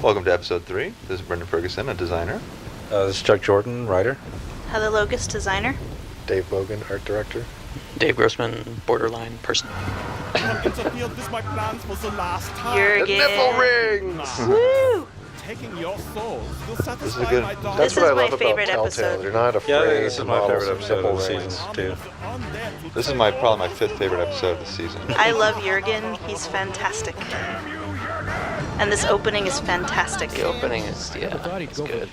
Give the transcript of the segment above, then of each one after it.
Welcome to episode 3. This is Brendan Ferguson, a designer. This is Chuck Jordan, writer. Heather Logus, designer. Dave Bogan, art director. Dave Grossman, borderline person. Jurgen. Nipple rings! Woo! Taking your souls will This satisfy is a good- my desire. That's This what is I my love about favorite Telltale. episode. They're not afraid Yeah, this is to my model favorite some episode of nipple the rings. season, too. This is probably my 5th favorite episode of the season. I love Jurgen. He's fantastic. And this opening is fantastic. The opening is, it's good.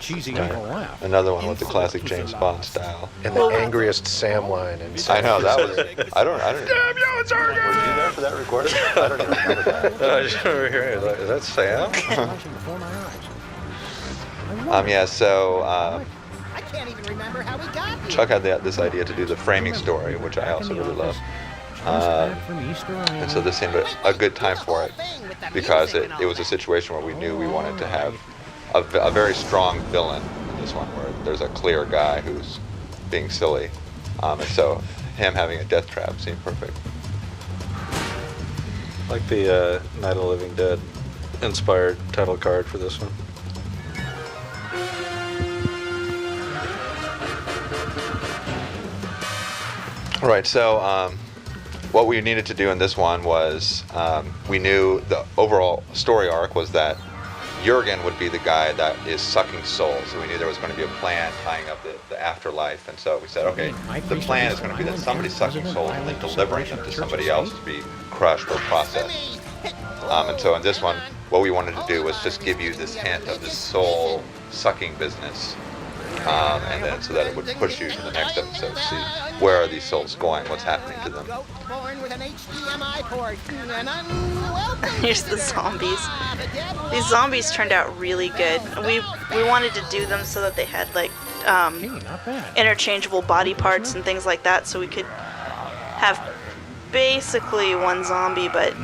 Another one with the classic James Bond style. And the angriest Sam line. And I know, that was... I don't... Damn you, it's Were you there for that recording? I don't even remember that. I just remember hearing, is that Sam? I can't even remember how we got here. Chuck had this idea to do the framing story, which I also really love. And so this seemed a good time for it, because it was a situation where we knew we wanted to have a very strong villain in this one, where there's a clear guy who's being silly. And so him having a death trap seemed perfect. Like the Night of the Living Dead inspired title card for this one. Right, so what we needed to do in this one was, we knew the overall story arc was that Jurgen would be the guy that is sucking souls. So we knew there was going to be a plan tying up the afterlife. And so we said, okay, the plan is going to be that somebody's sucking souls and then delivering them to somebody else to be crushed or processed. And so in this one, what we wanted to do was just give you this hint of this soul sucking business. And then so that it would push you to the next episode to see where are these souls going, what's happening to them. Here's the zombies. These zombies turned out really good. We wanted to do them so that they had like interchangeable body parts and things like that, so we could have basically one zombie but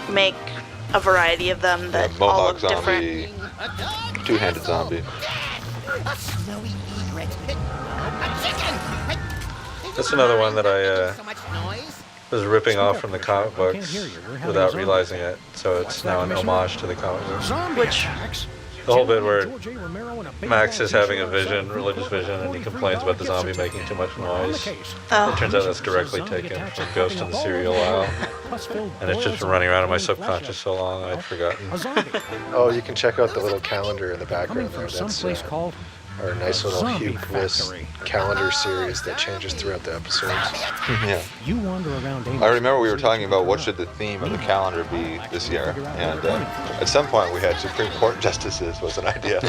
make a variety of them that all Mohawk look zombie, different. two-handed zombie. A snowy egret. A chicken. That's another one that I So much noise. was ripping off from the comic books without realizing it. So it's now an homage to the comic books. Which The whole bit where Max is having a vision, religious vision, and he complains about the zombie making too much noise. It turns out that's directly taken from Ghost in the Cereal Aisle. And it's just been running around in my subconscious so long I'd forgotten. Oh, you can check out the little calendar in the background there. That's our nice little hubris calendar series that changes throughout the episodes. Yeah. You wander around I remember we were talking about what should the theme of the calendar be this year, and at some point we had Supreme Court justices was an idea.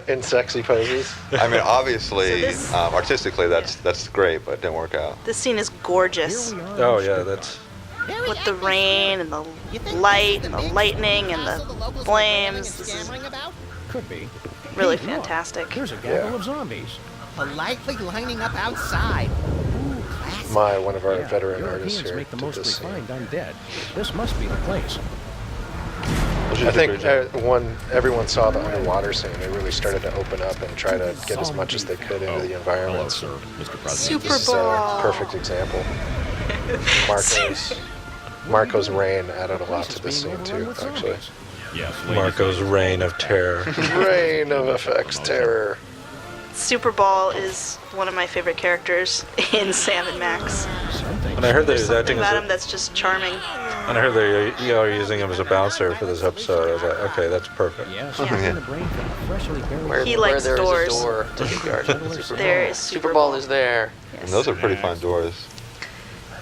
In sexy poses. I mean, obviously, So this- artistically, that's great, but it didn't work out. this scene is gorgeous. Oh yeah, that's... With the rain and the light and the lightning and the flames. This is Could be. really Hey, look, fantastic. There's a gaggle of zombies. Politely lining up outside. Ooh, classy. One of our Yeah, veteran Europeans artists here make the did most this scene. refined undead. This must be the place. I think when everyone saw the underwater scene, they really started to open up and try to get as much as they could into the environment. Mr. President. Super This is a Bowl. perfect example. Marco's rain added a lot to this scene too, actually. Marco's reign of terror. Rain of effects, terror. Super Ball is one of my favorite characters in Sam and Max. And I heard that he There's was something acting about as him that's just charming. and I heard they are using him as a bouncer for this episode. I was like, okay, that's perfect. Yes, Yeah. in the brain from a freshly buried. He likes there doors. is a door to the garden. There is Super Bowl is there. And those are pretty fun doors.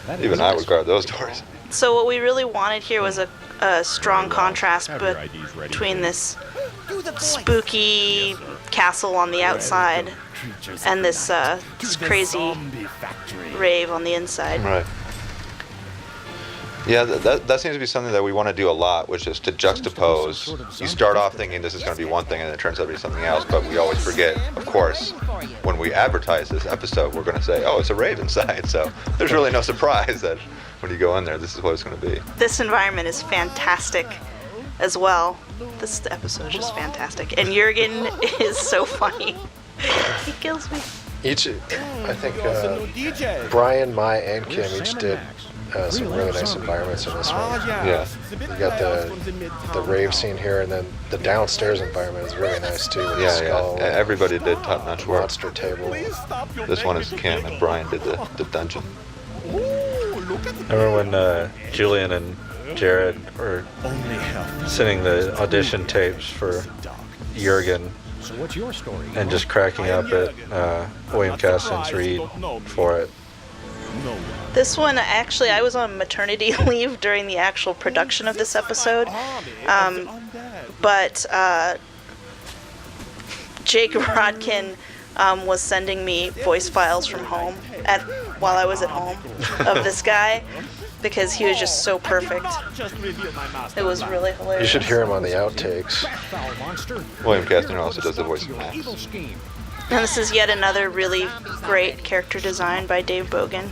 That is Even I nice. would guard those doors. So what we really wanted here was a strong contrast between this spooky castle on the outside and this crazy rave on the inside. Right. Yeah, that seems to be something that we want to do a lot, which is to juxtapose. You start off thinking this is going to be one thing, and it turns out to be something else, but we always forget, of course, when we advertise this episode, we're going to say, oh, it's a rave inside, so there's really no surprise that when you go in there, this is what it's going to be. This environment is fantastic as well. This episode is just fantastic. And Jurgen is so funny. He kills me. I think Brian, Mai, and Kim each did some really nice environments in this one. Yeah. You got the rave scene here, and then the downstairs environment is really nice too. With the Yeah, skull, yeah. Everybody did top-notch work. monster table. This one is Kim, and Brian did the dungeon. I remember when Julian and Jared were sending the audition tapes for Jurgen So what's your story? and just cracking up at William Caston's read for it. This one, actually, I was on maternity leave during the actual production of this episode. But Jake Rodkin was sending me voice files from home while I was at home of this guy because he was just so perfect. It was really hilarious. You should hear him on the outtakes. William Caston also does the voice of Max. And this is yet another really great character design by Dave Bogan.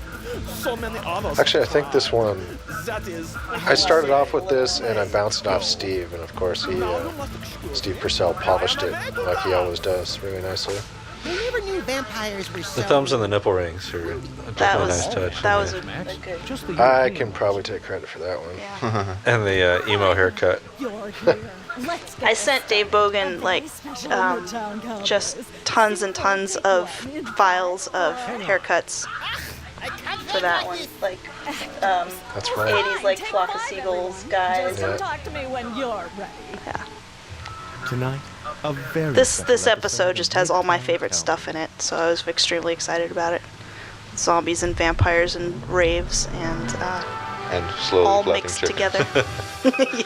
Actually, I think this one, I started off with this and I bounced it off Steve, and of course Steve Purcell polished it like he always does really nicely. I never knew vampires were so... The thumbs and the nipple rings are a That definitely was nice touch. that was in a there. good. I can probably take credit for that one. Yeah. And the emo haircut. I sent Dave Bogan just tons and tons of files of haircuts for that one, like That's right. 80s like Flock of Seagulls guys. Yeah. Talk to me when you're ready. Yeah. Tonight, a very This episode just has all my favorite stuff in it, so I was extremely excited about it. Zombies and vampires and raves and And slowly all flapping mixed chicken. together.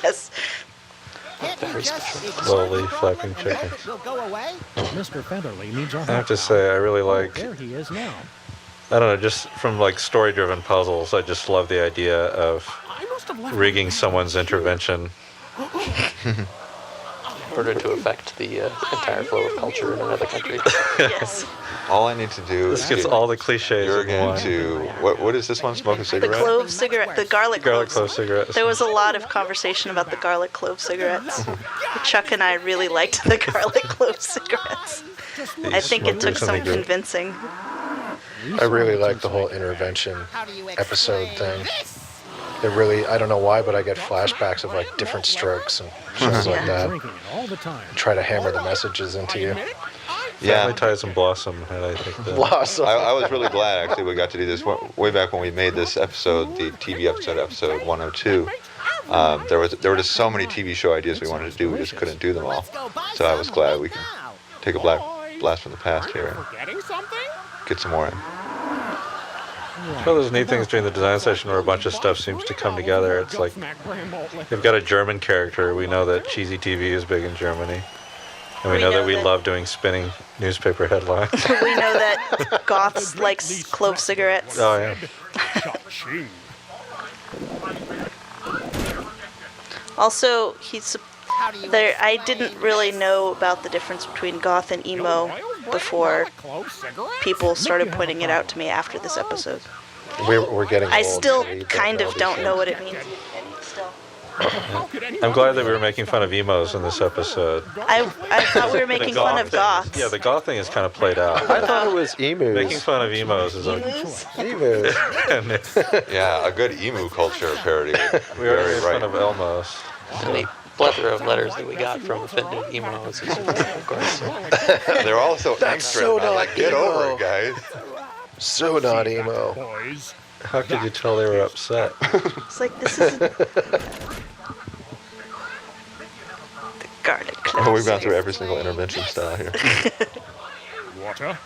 Yes. Very special. Slowly flapping chicken. Will go away? Mr. Featherly needs our I have help. to say, I really like, There he is now. I don't know, just from like story-driven puzzles, I just love the idea of rigging someone's intervention. In order to affect the entire flow of culture in another country. Yes. All I need to do This is gets get all the cliches in Jurgen one. to what is this one? Smoke a The cigarette? clove cigarette, the garlic Garlic cloves. clove cigarettes. There was a lot of conversation about the garlic clove cigarettes. Chuck and I really liked the garlic clove cigarettes. I think it took some convincing. I really like the whole intervention episode thing. It really, I don't know why, but I get flashbacks of like different strokes and shows like that. Drinking it all the time. Try to hammer the messages into you. Yeah. Family Ties and Blossom had, I think, the Blossom. I was really glad actually we got to do this way back when we made this episode, the TV episode 102. There were just so many TV show ideas we wanted to do, we just couldn't do them all. So I was glad we can take a blast from the past here and Forgetting something? get some more in. Well, there's neat things during the design session where a bunch of stuff seems to come together. It's like they've got a German character. We know that cheesy TV is big in Germany. And we know that we love doing spinning newspaper headlines. We know that goths like clove cigarettes. Oh, yeah. Cha-ching. Also, there. I didn't really know about the difference between goth and emo before people started pointing it out to me after this episode. We're getting I old, still so we kind of these don't know things. what it means. Still. I'm glad that we were making fun of emos in this episode. I thought we were making The fun goth of thing goths. is- Yeah, the goth thing is kind of played out. I thought it was emus. Making fun of emos is a... Emus. and it's- Yeah, a good emu culture parody. we already made Very fun of right. Elmos. And the plethora of letters that we got from offended emos is, of course. They're all so That's extra. so I'm like, not get emo." over it, guys. So not emo. Boys. How could you tell they were upset? It's like this is the garlic cloves. Oh, we've gone through every single intervention style here. Water?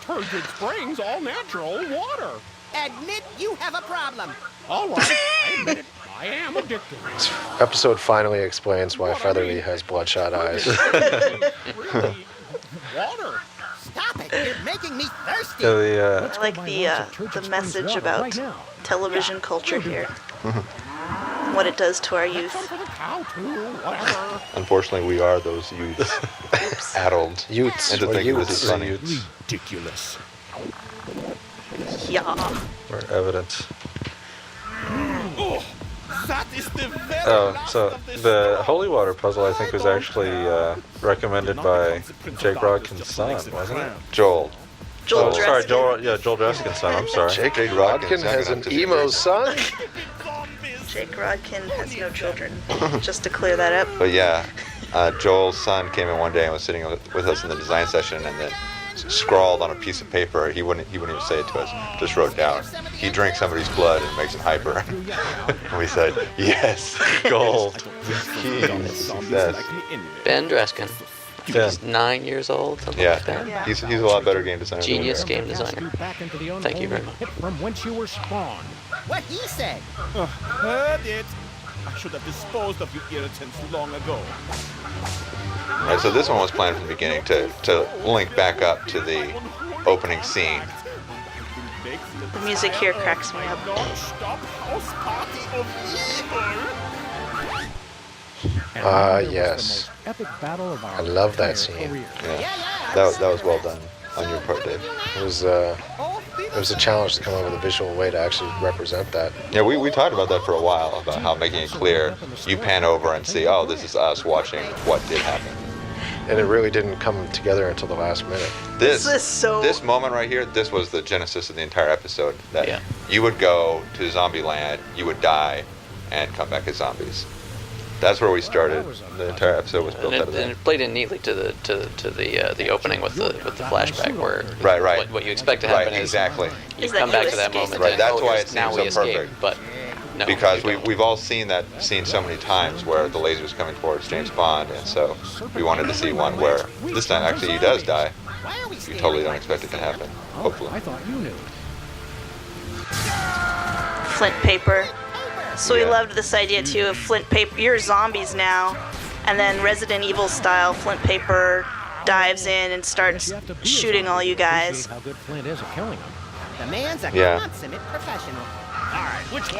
Turgid Springs, all natural water. Admit you have a problem. All right, I admit it. I am addicted. This episode finally explains why Featherly has bloodshot eyes. Water. Stop it. You're making me thirsty. Yeah, the, I like the message about television culture here. What it does to our youth. For the cow too, whatever. Unfortunately, we are those youths. Addled. Utes. Into or thinking Utes. this is funny. Ridiculous. Yeah. or evidence. Oh, that is the very Oh, last so of this the stuff. Holy Water puzzle I think was actually recommended by Jake Rodkin's son, wasn't it? Joel. Joel Oh, sorry, Dreskin. Joel Dreskin's son. I'm sorry. Jake Jake Rodkin Rodkin's has young an enough to be emo weird. son? Jake Rodkin has no children. Just to clear that up. But yeah, Joel's son came in one day and was sitting with us in the design session, and then scrawled on a piece of paper. He wouldn't even say it to us. Just wrote down, "He drinks somebody's blood and makes him hyper." And we said, "Yes, gold, key, success." Ben Dreskin. Ben. He's 9 years old, something Yeah, like that. Yeah. he's a lot better game designer. than we Genius are. game designer. Thank you very much. From whence you were spawned. What he said. Heard it. I should have disposed of you irritants long ago. Right, so this one was planned from the beginning to link back up to the opening scene. The music here cracks me up. Non-stop house party of evil. Yes. Epic battle of our I love that entire scene. career. Yeah, that was well done on your part, Dave. It was a challenge to come up with a visual way to actually represent that. Yeah, we talked about that for a while, about how making it clear, you pan over and see, oh, this is us watching what did happen. And it really didn't come together until the last minute. This is so- This moment right here, this was the genesis of the entire episode. That Yeah. you would go to zombie land, you would die, and come back as zombies. That's where we started. The entire episode was built And out of that. it played in neatly to the opening with the flashback where Right. what you expect to happen Right, is exactly. you Is that come back you to that escape. moment. Right, and, that's oh, why here's- it now seems we so escape, perfect. But no, Because you don't. we've all seen that scene so many times where the laser's coming towards James Bond, and so we wanted to see one where this time actually he does die. Why are we You totally don't expect it to happen, hopefully. I thought you knew. Flint paper. So we Yeah. loved this idea too of flint paper. You're zombies now, and then Resident Evil style flint paper dives in and starts You have to be a shooting all zombie you to guys. appreciate how good Flint is at killing them. The man's a Yeah. consummate professional.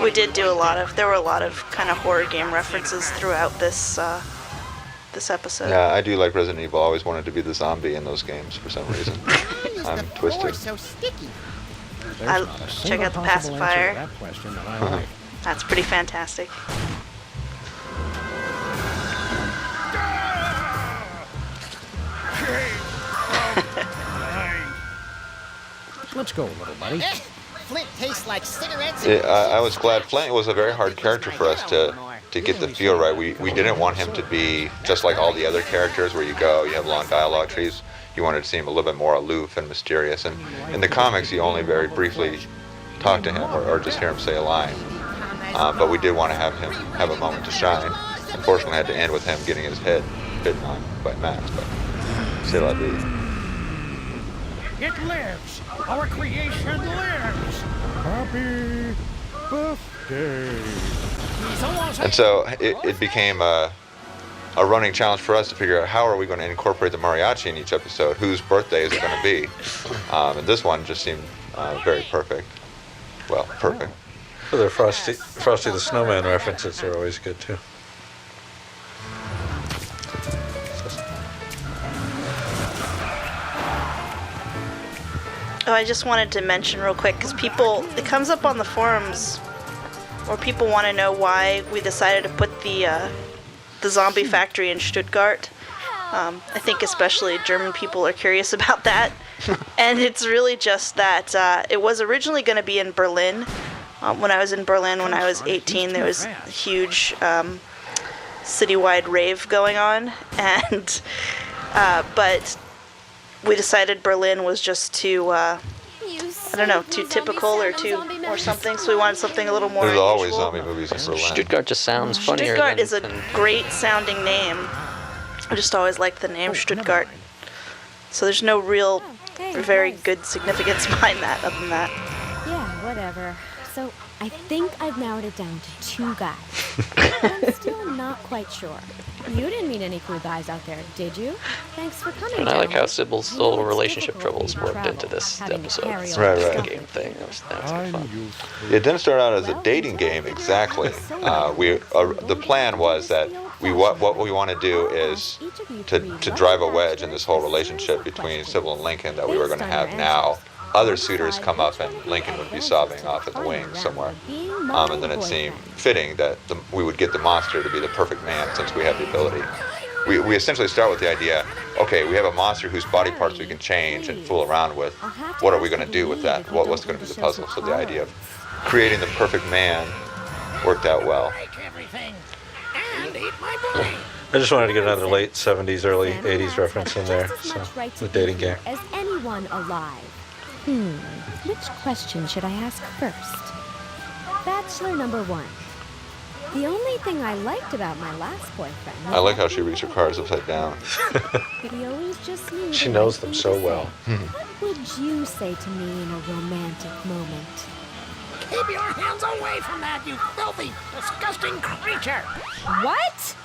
We did do there were a lot of kind of horror game references throughout this episode. Yeah, I do like Resident Evil. I always wanted to be the zombie in those games for some reason. Why is I'm the twisted. floor so sticky? There's I- not a check single out the possible answer to pacifier. that question that I like. That's pretty fantastic. Let's go, little buddy. Eh, Flint tastes like cigarettes. Yeah, I was glad. Flint was a very hard character for us to get the feel right. We didn't want him to be just like all the other characters where you go, you have long dialogue trees. You wanted to see him a little bit more aloof and mysterious. And in the comics, you only very briefly talk to him or just hear him say a line. But we did want to have him have a moment to shine. Unfortunately, I had to end with him getting his head bitten on by Max, but c'est la vie. It lives. Our creation lives. Happy birthday. And so it became a running challenge for us to figure out how are we going to incorporate the mariachi in each episode. Whose birthday is it going to be? And this one just seemed very perfect. Well, perfect. For their Frosty the Snowman references are always good too. Oh, I just wanted to mention real quick because it comes up on the forums, or people want to know why we decided to put the zombie factory in Stuttgart. I think especially German people are curious about that, and it's really just that it was originally going to be in Berlin. When I was in Berlin when I was 18, there was a huge citywide rave going on, and but we decided Berlin was just too, I don't know, too typical or something. So we wanted something a little more There's always unusual. zombie movies in Berlin. Stuttgart just sounds funnier. Stuttgart than, is a than- great sounding name. I just always liked the name Stuttgart. So there's no real, very good significance behind that, other than that. Yeah, whatever. So I think I've narrowed it down to 2 guys. But I'm still not quite sure. You didn't meet any cool guys out there, did you? Thanks for coming. And I like how gentlemen. Sybil's You know, little it's relationship difficult troubles when you worked into travel, this having to episode. carry It's all Right, this right. the stuff. game thing. That was good fun. It didn't start out as a dating game exactly. The plan was that what we want to do is to drive a wedge in this whole relationship between Sybil and Lincoln that we were going to have now. Other suitors come up and Lincoln would be sobbing off in the wings somewhere. And then it seemed fitting that we would get the monster to be the perfect man since we have the ability. We essentially start with the idea, okay, we have a monster whose body parts we can change and fool around with. What are we going to do with that? What's going to be the puzzle? So the idea of creating the perfect man worked out well. I just wanted to get another late 70s, early 80s reference in there. So, the dating game. As anyone alive. Which question should I ask first? Bachelor number 1. The only thing I liked about my last boyfriend. I like how she reads her cards upside down. But he always just knew She the knows right them thing so to say. well. What would you say to me in a romantic moment? Keep your hands away from that, you filthy, disgusting creature! What?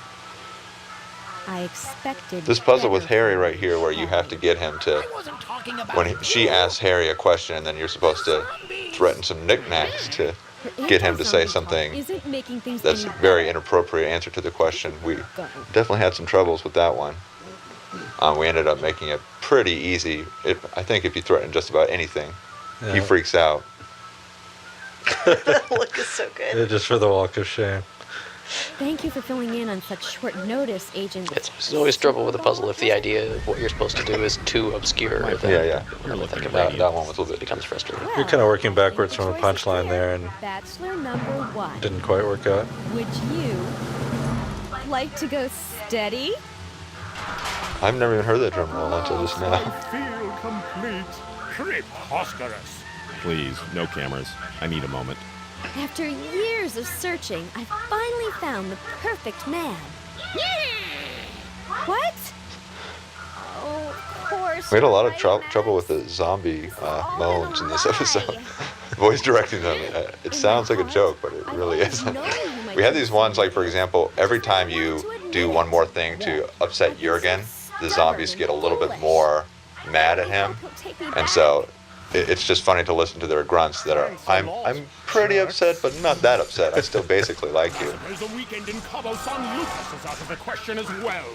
I expected. This puzzle with better Harry from right here, where you have to get him to, I wasn't talking about when she asks Harry a question, and then you're supposed to threaten some knicknacks to get him to say something Isn't making things that's a any very better. inappropriate answer to the question. We definitely had some troubles with that one. We ended up making it pretty easy. I think if you threaten just about anything, he freaks out. The look is so good. Yeah, just for the walk of shame. Thank you for filling in on such short notice, Agent. It's always trouble with a puzzle if the idea of what you're supposed to do is too obscure. Yeah. Really think about That one was a little it bit. becomes frustrating. You're kind of working backwards from a punchline there, and Bachelor number 1. didn't quite work out. Would you like to go steady? I've never even heard that drum roll until just now. Feel complete. Preposterous. Please, no cameras. I need a moment. After years of searching, I finally found the perfect man. What? Oh, of course. We had a lot of you're right, trouble with Max. the zombie moans in this my. episode. Voice directing them. It sounds like a joke, but it really isn't. We had these ones, like, for example, every time you do one more thing to upset Jurgen, the zombies get a little bit more mad at him. And so it's just funny to listen to their grunts that are, I'm pretty upset, but not that upset. I still basically like you. There's a weekend in Cabo San Lucas is out of the question as well.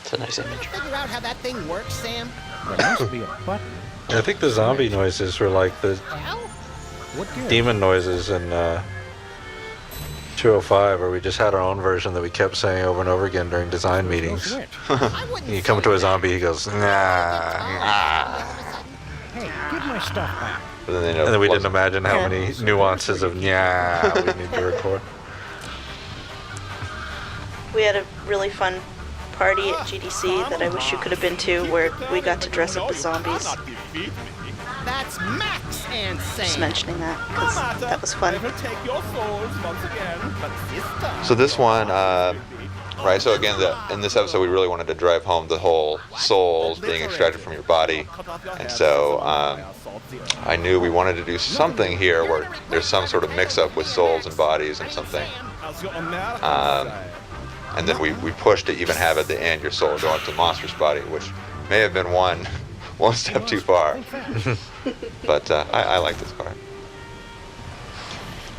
It's a nice image. Figure out how that thing works, Sam? There must be a button. I think the zombie noises were like the Well, What gives? demon noises in 205, where we just had our own version that we kept saying over and over again during design meetings. Which? I wouldn't You come say to a that. zombie, he goes, nah. Hey, give my stuff back. But then they And then we didn't wasn't- imagine how many nuances of yeah we need to record. We had a really fun party at GDC that I wish you could have been to, where we got to dress up as zombies. That's Max and Sam. Just mentioning that because that was fun. Take your souls once again, but this time. So this one, right, so again, in this episode, we really wanted to drive home the whole souls being extracted from your body. And so I knew we wanted to do something here where there's some sort of mix-up with souls and bodies and something. And then we pushed to even have at the end your soul go into the monster's body, which may have been one step too far. But I like this part.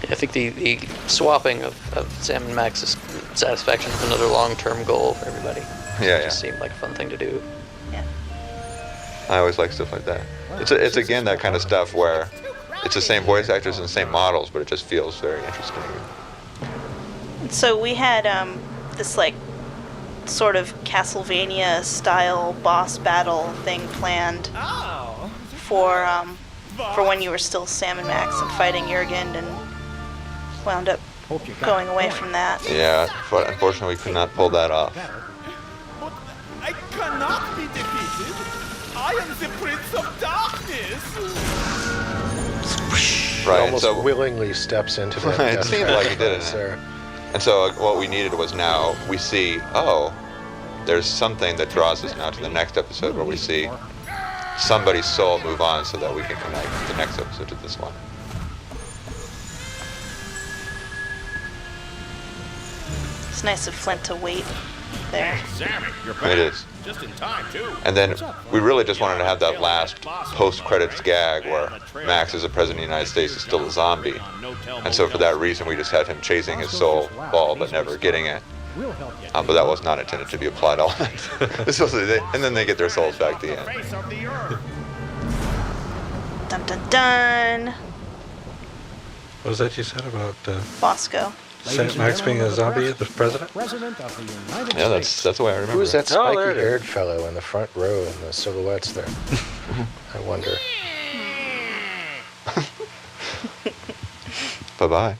I think the swapping of Sam and Max's satisfaction is another long-term goal for everybody. It just seemed like a fun thing to do. Yeah. I always like stuff like that. It's again that kind of stuff where it's the same voice actors and the same models, but it just feels very interesting. So we had this like sort of Castlevania style boss battle thing planned for when you were still Sam and Max and fighting Jurgen, and wound up Hope you got going the away point. from that. Yeah, but unfortunately we could not pull that off. But I cannot be defeated. I am the Prince of Darkness. He Right, almost so willingly steps into that. It death seemed trap like he did it. there. And so what we needed was now we see, there's something that draws us now to the next episode where we see somebody's soul move on so that we can connect the next episode to this one. It's nice of Flint to wait there. Sammy, you're It is. Just in time, too. And then we really just wanted to have that last post-credits gag where Max, as the President of the United States, is still a zombie. And so for that reason, we just had him chasing his soul ball but never getting it. We'll help you. But that was not intended to be a plot element. And then they get their souls back at the end. Face of the earth. Dun dun dun. What was that you said about Bosco. Max being a zombie, the president? Yeah, that's the way I remember. Who was that Oh, there it spiky-haired fellow in the front row in the silhouettes there? I wonder. Bye-bye.